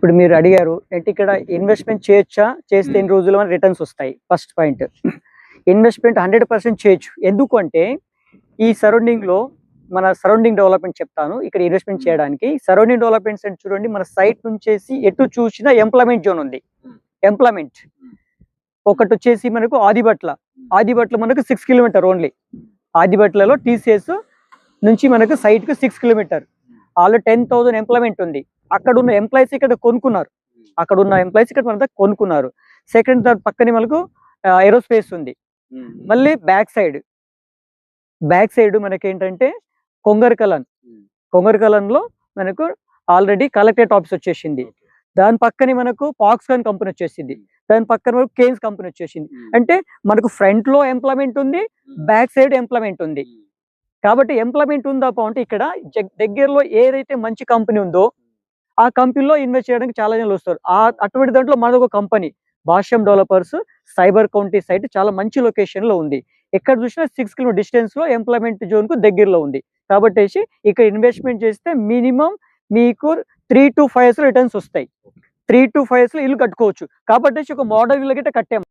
ఇప్పుడు మీరు అడిగారు అంటే ఇక్కడ ఇన్వెస్ట్మెంట్ చేయొచ్చా, చేస్తే ఎన్ని రోజుల్లో మన రిటర్న్స్ వస్తాయి. ఫస్ట్ పాయింట్, ఇన్వెస్ట్మెంట్ 100% చేయొచ్చు. ఎందుకు అంటే ఈ సరౌండింగ్ లో మన సరౌండింగ్ డెవలప్మెంట్ చెప్తాను. ఇక్కడ ఇన్వెస్ట్మెంట్ చేయడానికి సరౌండింగ్ డెవలప్మెంట్స్ అంటే చూడండి, మన సైట్ నుంచేసి ఎటు చూసినా ఎంప్లాయ్మెంట్ జోన్ ఉంది. ఎంప్లాయ్మెంట్ ఒకటి వచ్చేసి మనకు ఆదిబట్ల మనకు 6 కిలోమీటర్ ఓన్లీ. ఆదిబట్లలో టీసీఎస్ నుంచి మనకు సైట్ కు 6 కిలోమీటర్. ఆల్రెడీ 10,000 ఎంప్లాయ్మెంట్ ఉంది. అక్కడ ఉన్న ఎంప్లాయీస్ ఇక్కడ కొనుక్కున్నారు. ఇక్కడ మన కొనుక్కున్నారు. సెకండ్ దాని పక్కనే మనకు ఏరోస్పేస్ ఉంది. మళ్ళీ బ్యాక్ సైడ్ మనకి ఏంటంటే కొంగరకలన్ లో మనకు ఆల్రెడీ కలెక్టరేట్ ఆఫీస్ వచ్చేసింది. దాని పక్కనే మనకు పాక్స్కాన్ కంపెనీ వచ్చేసింది. దాని పక్కన మనకు కేన్స్ కంపెనీ వచ్చేసింది. అంటే మనకు ఫ్రంట్ లో ఎంప్లాయ్మెంట్ ఉంది, బ్యాక్ సైడ్ ఎంప్లాయ్మెంట్ ఉంది. కాబట్టి ఎంప్లాయ్మెంట్ ఉందా అంటే ఇక్కడ దగ్గరలో ఏదైతే మంచి కంపెనీ ఉందో ఆ కంపెనీలో ఇన్వెస్ట్ చేయడానికి చాలా జనాలు వస్తారు. అటువంటి దాంట్లో మనకు ఒక కంపెనీ భాష్యం డెవలపర్స్ సైబర్ కౌంటీ సైట్ చాలా మంచి లొకేషన్ లో ఉంది. ఎక్కడ చూసినా 6 కిలోమీటర్ డిస్టెన్స్ లో ఎంప్లాయ్మెంట్ జోన్ కు దగ్గరలో ఉంది. కాబట్టి ఇక్కడ ఇన్వెస్ట్మెంట్ చేస్తే మినిమం మీకు 3 to 5 years రిటర్న్స్ వస్తాయి. 3 to 5 years లో ఇల్లు కట్టుకోవచ్చు. కాబట్టి ఒక మోడల్ ఇల్లు అయితే కట్టాము.